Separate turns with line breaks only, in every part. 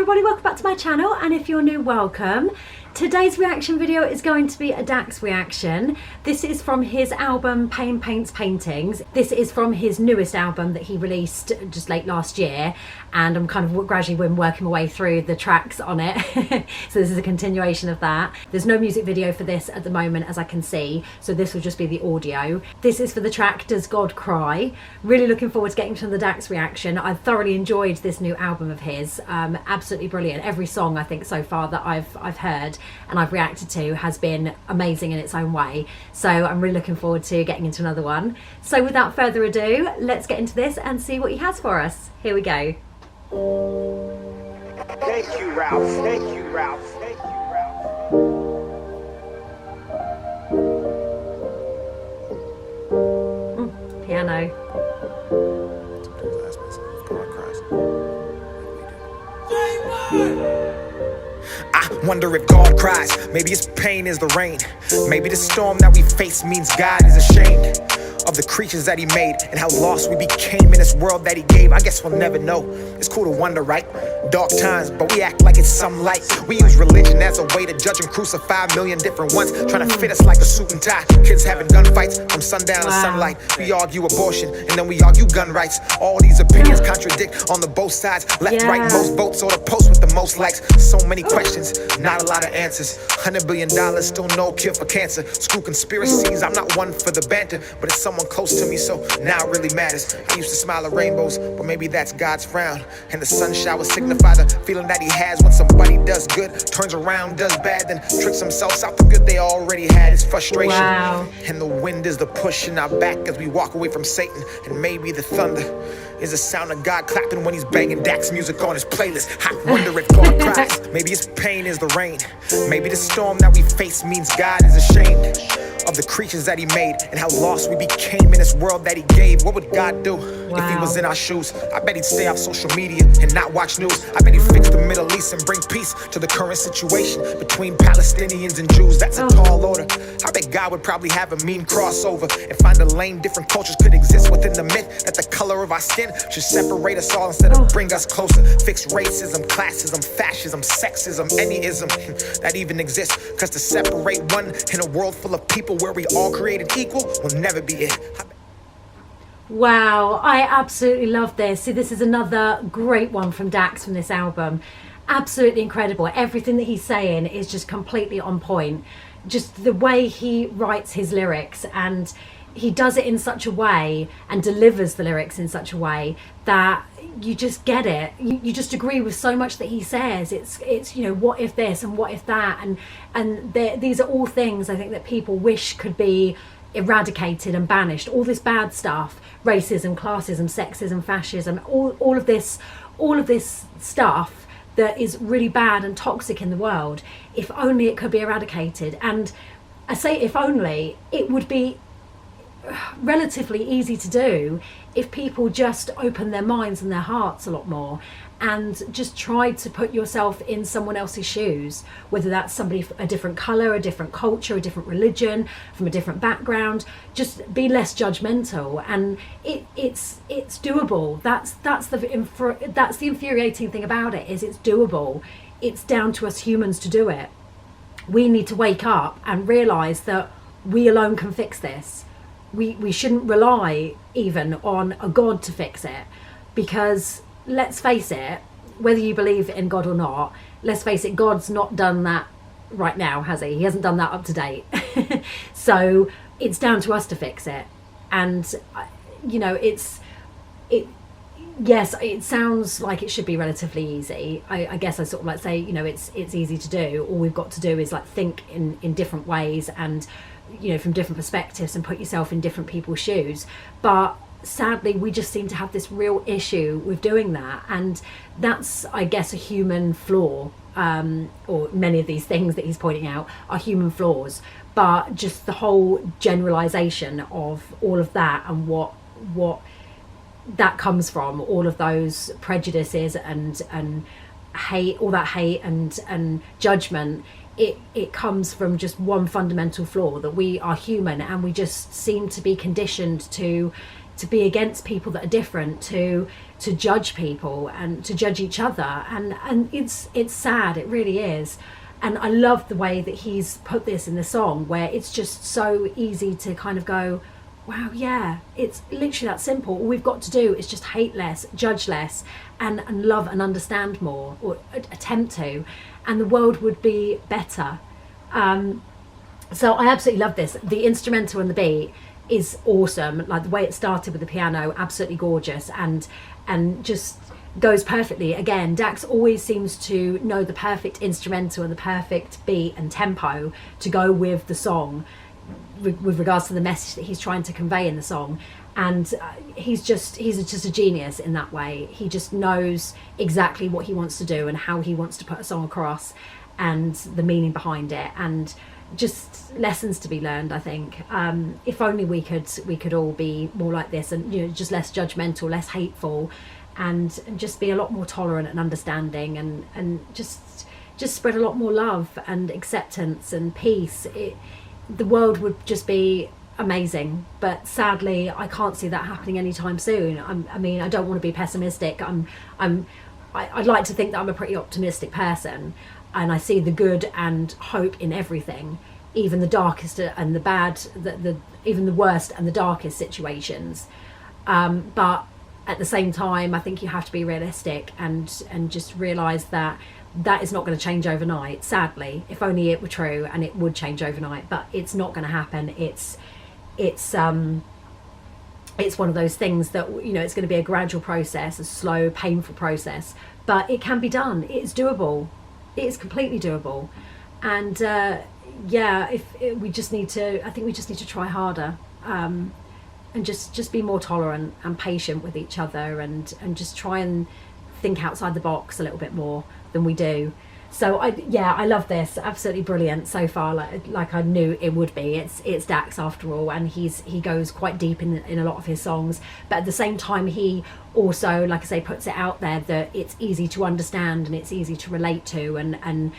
everybody, welcome back to my channel, and if you're new, welcome. Today's reaction video is going to be a Dax reaction. This is from his album Pain Paints Paintings. This is from his newest album that he released just late last year, and I'm kind of gradually been working my way through the tracks on it. So this is a continuation of that. There's no music video for this at the moment, as I can see, so this will just be the audio. This is for the track Does God Cry? Really looking forward to getting to the Dax reaction. I've thoroughly enjoyed this new album of his. Absolutely brilliant. Every song I think so far that I've heard and I've reacted to has been amazing in its own way, so I'm really looking forward to getting into another one. So without further ado, let's get into this and see what he has for us. Here we go.
Thank you, Ralph. Thank you, Ralph. Thank you, Ralph.
Piano.
I wonder if God cries. Maybe his pain is the rain. Maybe the storm that we face means God is ashamed of the creatures that he made and how lost we became in this world that he gave. I guess we'll never know. It's cool to wonder, right? Dark times, but we act like it's some light. We use religion as a way to judge and crucify a million different ones, trying to fit us like a suit and tie. Kids having gunfights from sundown to sunlight. We argue abortion and then we argue gun rights. All these opinions contradict on the both sides. Left, right, most votes, or the post with the most likes. So many questions, not a lot of answers. $100 billion, still no cure for cancer. Screw conspiracies, I'm not one for the banter, but it's someone close to me, so now it really matters. I used to smile at rainbows, but maybe that's God's frown. And the sun shower signify the feeling that he has when somebody does good, turns around, does bad, then tricks themselves out the good they already had. It's frustration.
Wow.
And the wind is the push in our back as we walk away from Satan. And maybe the thunder is the sound of God clapping when he's banging Dax music on his playlist. I wonder if God cries. Maybe his pain is the rain. Maybe the storm that we face means God is ashamed of the creatures that he made and how lost we became in this world that he gave. What would God do if he was in our shoes? I bet he'd stay off social media and not watch news. I bet he'd fix the Middle East and bring peace to the current situation between Palestinians and Jews. That's a tall order. I bet God would probably have a mean crossover and find a lane different cultures could exist within the myth that the color of our skin should separate us all instead of bring us closer. Fix racism, classism, fascism, sexism, any ism that even exists, because to separate one in a world full of people where we all created equal will never be it.
Wow, I absolutely love this. See, this is another great one from Dax from this album. Absolutely incredible. Everything that he's saying is just completely on point. Just the way he writes his lyrics, and he does it in such a way and delivers the lyrics in such a way that you just get it. You just agree with so much that he says. It's you know, what if this and what if that, and these are all things I think that people wish could be eradicated and banished. All this bad stuff, racism, classism, sexism, fascism, all of this stuff that is really bad and toxic in the world. If only it could be eradicated. And I say if only, it would be relatively easy to do if people just open their minds and their hearts a lot more and just try to put yourself in someone else's shoes, whether that's somebody a different color, a different culture, a different religion, from a different background. Just be less judgmental, and it's doable. That's the infuriating thing about it, is it's doable. It's down to us humans to do it. We need to wake up and realize that we alone can fix this. We shouldn't rely even on a God to fix it, because let's face it, whether you believe in God or not, let's face it, God's not done that right now, has he? He hasn't done that up to date. So it's down to us to fix it. And you know, yes, it sounds like it should be relatively easy. I guess I sort of like say, you know, it's easy to do. All we've got to do is like think in different ways, and you know, from different perspectives, and put yourself in different people's shoes. But sadly, we just seem to have this real issue with doing that, and that's, I guess, a human flaw, or many of these things that he's pointing out are human flaws. But just the whole generalization of all of that, and what that comes from, all of those prejudices and hate, all that hate and judgment, it comes from just one fundamental flaw, that we are human, and we just seem to be conditioned to be against people that are different, to judge people and to judge each other, and it's sad, it really is. And I love the way that he's put this in the song, where it's just so easy to kind of go, wow, yeah, it's literally that simple. All we've got to do is just hate less, judge less, and love and understand more, or attempt to, and the world would be better. So I absolutely love this. The instrumental and the beat is awesome. Like the way it started with the piano, absolutely gorgeous, and just goes perfectly. Again, Dax always seems to know the perfect instrumental and the perfect beat and tempo to go with the song, with regards to the message that he's trying to convey in the song. And he's just a genius in that way. He just knows exactly what he wants to do and how he wants to put a song across, and the meaning behind it, and just lessons to be learned, I think. If only we could all be more like this, and just less judgmental, less hateful, and just be a lot more tolerant and understanding, and just spread a lot more love and acceptance and peace. The world would just be amazing. But sadly, I can't see that happening anytime soon. I mean, I don't want to be pessimistic. I'd like to think that I'm a pretty optimistic person, and I see the good and hope in everything, even the darkest and the bad, even the worst and the darkest situations. But at the same time, I think you have to be realistic and just realise that is not going to change overnight, sadly. If only it were true and it would change overnight, but it's not going to happen. It's one of those things that, it's going to be a gradual process, a slow, painful process, but it can be done. It's doable. It is completely doable. And we just need to try harder, and just be more tolerant and patient with each other, and just try and think outside the box a little bit more than we do. So I love this. Absolutely brilliant so far, like I knew it would be. It's Dax after all, and he goes quite deep in a lot of his songs, but at the same time he also, like I say, puts it out there that it's easy to understand and it's easy to relate to, and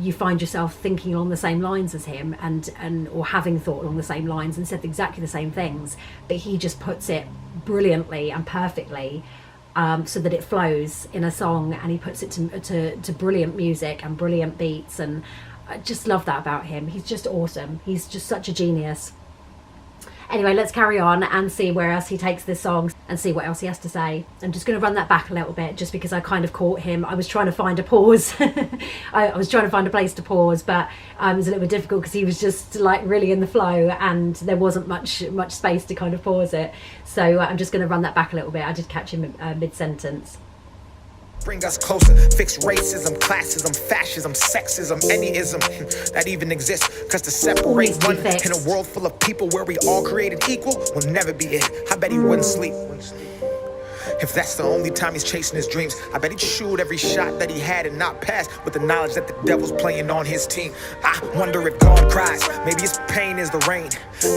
you find yourself thinking along the same lines as him, and or having thought along the same lines and said exactly the same things, but he just puts it brilliantly and perfectly, so that it flows in a song, and he puts it to brilliant music and brilliant beats, and I just love that about him. He's just awesome. He's just such a genius. Anyway, let's carry on and see where else he takes this song and see what else he has to say. I'm just going to run that back a little bit, just because I kind of caught him. I was trying to find a pause. I was trying to find a place to pause, but it was a little bit difficult because he was just like really in the flow, and there wasn't much space to kind of pause it. So I'm just going to run that back a little bit. I did catch him mid-sentence.
Bring us closer, fix racism, classism, fascism, sexism, any ism that even exists. Cause to separate one in a world full of people where we all created equal will never be it. I bet he wouldn't sleep. If that's the only time he's chasing his dreams, I bet he'd shoot every shot that he had and not pass, with the knowledge that the devil's playing on his team. I wonder if God cries, maybe his pain is the rain.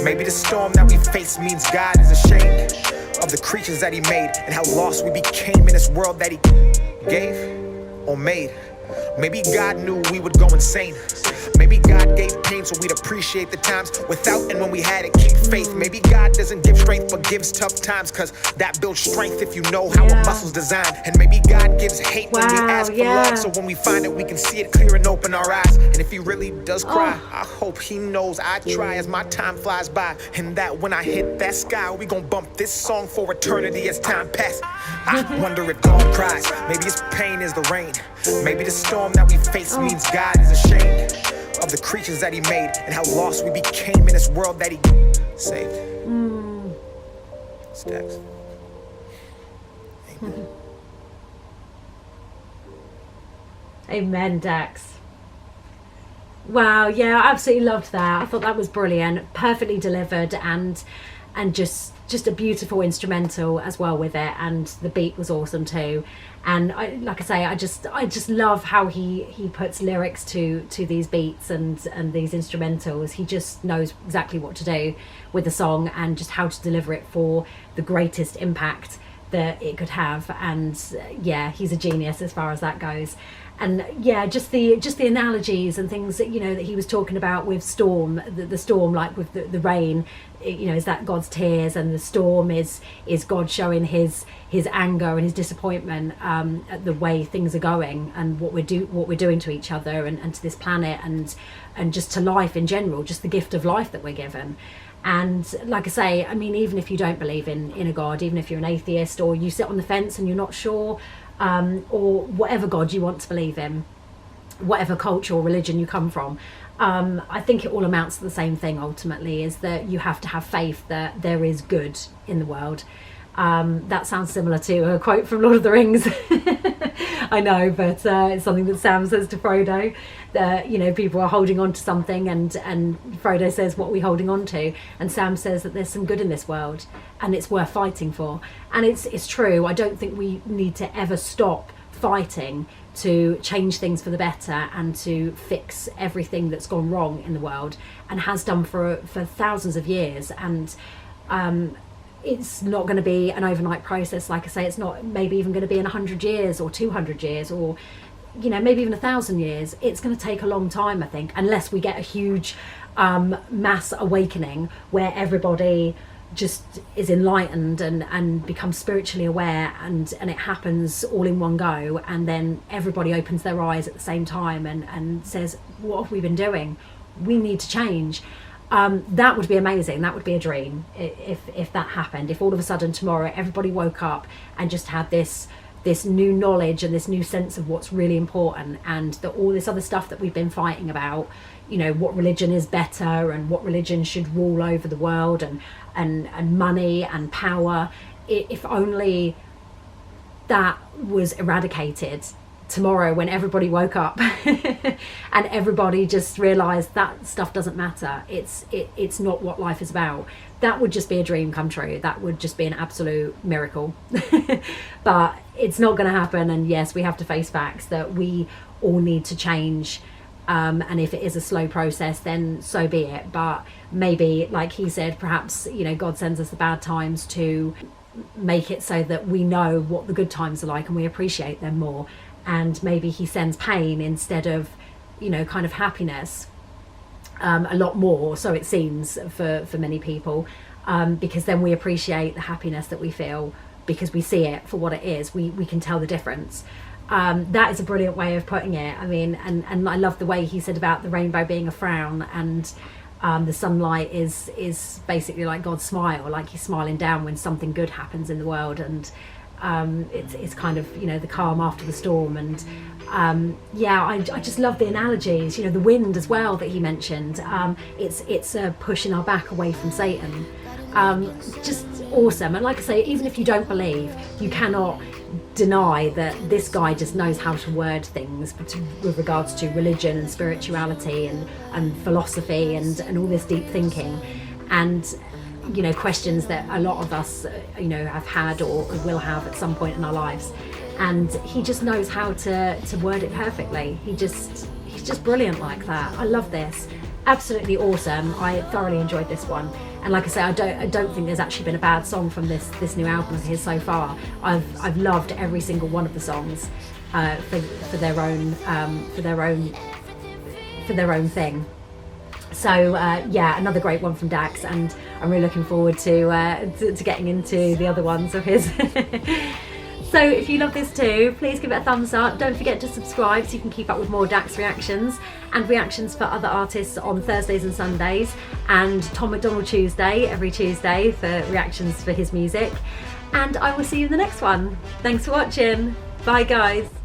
Maybe the storm that we face means God is ashamed of the creatures that he made, and how lost we became in this world that he gave or made. Maybe God knew we would go insane. Maybe God gave pain so we'd appreciate the times without, and when we had it, keep faith. Maybe God doesn't give strength but gives tough times, cause that builds strength if you know how a muscle's designed. And maybe God gives hate when we ask for love, so when we find it we can see it clear and open our eyes. And if he really does cry, I hope he knows I try as my time flies by, and that when I hit that sky we gon' bump this song for eternity as time passes. I wonder if God cries, maybe his pain is the rain. Maybe the storm that we face means God is ashamed of the creatures that he made, and how lost we became in this world that he saved. Stacks. Amen.
Amen, Dax. Wow, yeah, I absolutely loved that. I thought that was brilliant, perfectly delivered, and just a beautiful instrumental as well with it, and the beat was awesome too. And like I say, I just love how he puts lyrics to these beats and these instrumentals. He just knows exactly what to do with the song and just how to deliver it for the greatest impact that it could have. And yeah, he's a genius as far as that goes. yeah, just the analogies and things that, you know, that he was talking about with storm, the storm, like with the rain, you know, is that God's tears, and the storm is God showing his anger and his disappointment at the way things are going, and what we're doing to each other and to this planet, and just to life in general, just the gift of life that we're given. And like I say, I mean, even if you don't believe in a God, even if you're an atheist, or you sit on the fence and you're not sure, or whatever God you want to believe in, whatever culture or religion you come from, I think it all amounts to the same thing ultimately, is that you have to have faith that there is good in the world. That sounds similar to a quote from Lord of the Rings. I know, but it's something that Sam says to Frodo, that, you know, people are holding on to something, and Frodo says, what are we holding on to? And Sam says that there's some good in this world and it's worth fighting for. And it's true. I don't think we need to ever stop fighting to change things for the better and to fix everything that's gone wrong in the world, and has done for thousands of years. And it's not going to be an overnight process. Like I say, it's not maybe even going to be in 100 years or 200 years, or, you know, maybe even 1,000 years. It's going to take a long time, I think, unless we get a huge mass awakening where everybody just is enlightened and becomes spiritually aware, and it happens all in one go, and then everybody opens their eyes at the same time and says, what have we been doing? We need to change. That would be amazing. That would be a dream if that happened. If all of a sudden tomorrow everybody woke up and just had this new knowledge and this new sense of what's really important, and that all this other stuff that we've been fighting about, you know, what religion is better and what religion should rule over the world, and money and power, if only that was eradicated tomorrow when everybody woke up and everybody just realized that stuff doesn't matter, it's not what life is about. That would just be a dream come true. That would just be an absolute miracle. But it's not going to happen, and yes, we have to face facts that we all need to change, and if it is a slow process, then so be it. But maybe, like he said, perhaps, you know, God sends us the bad times to make it so that we know what the good times are like and we appreciate them more. And maybe he sends pain instead of, you know, kind of happiness, a lot more, so it seems, for many people, because then we appreciate the happiness that we feel, because we see it for what it is. We can tell the difference. That is a brilliant way of putting it. I mean, and I love the way he said about the rainbow being a frown, and the sunlight is basically like God's smile, like he's smiling down when something good happens in the world. And it's kind of, you know, the calm after the storm. And yeah, I just love the analogies, you know, the wind as well that he mentioned. It's a pushing our back away from Satan. Just awesome. And like I say, even if you don't believe, you cannot deny that this guy just knows how to word things with regards to religion and spirituality and philosophy and all this deep thinking, and, you know, questions that a lot of us, you know, have had or will have at some point in our lives. And he just knows how to word it perfectly. He's just brilliant like that. I love this. Absolutely awesome. I thoroughly enjoyed this one. And like I say, I don't think there's actually been a bad song from this new album of his so far. I've loved every single one of the songs for their own thing. So yeah, another great one from Dax, and I'm really looking forward to getting into the other ones of his. So if you love this too, please give it a thumbs up. Don't forget to subscribe so you can keep up with more Dax reactions and reactions for other artists on Thursdays and Sundays, and Tom McDonald Tuesday, every Tuesday, for reactions for his music. And I will see you in the next one. Thanks for watching. Bye guys.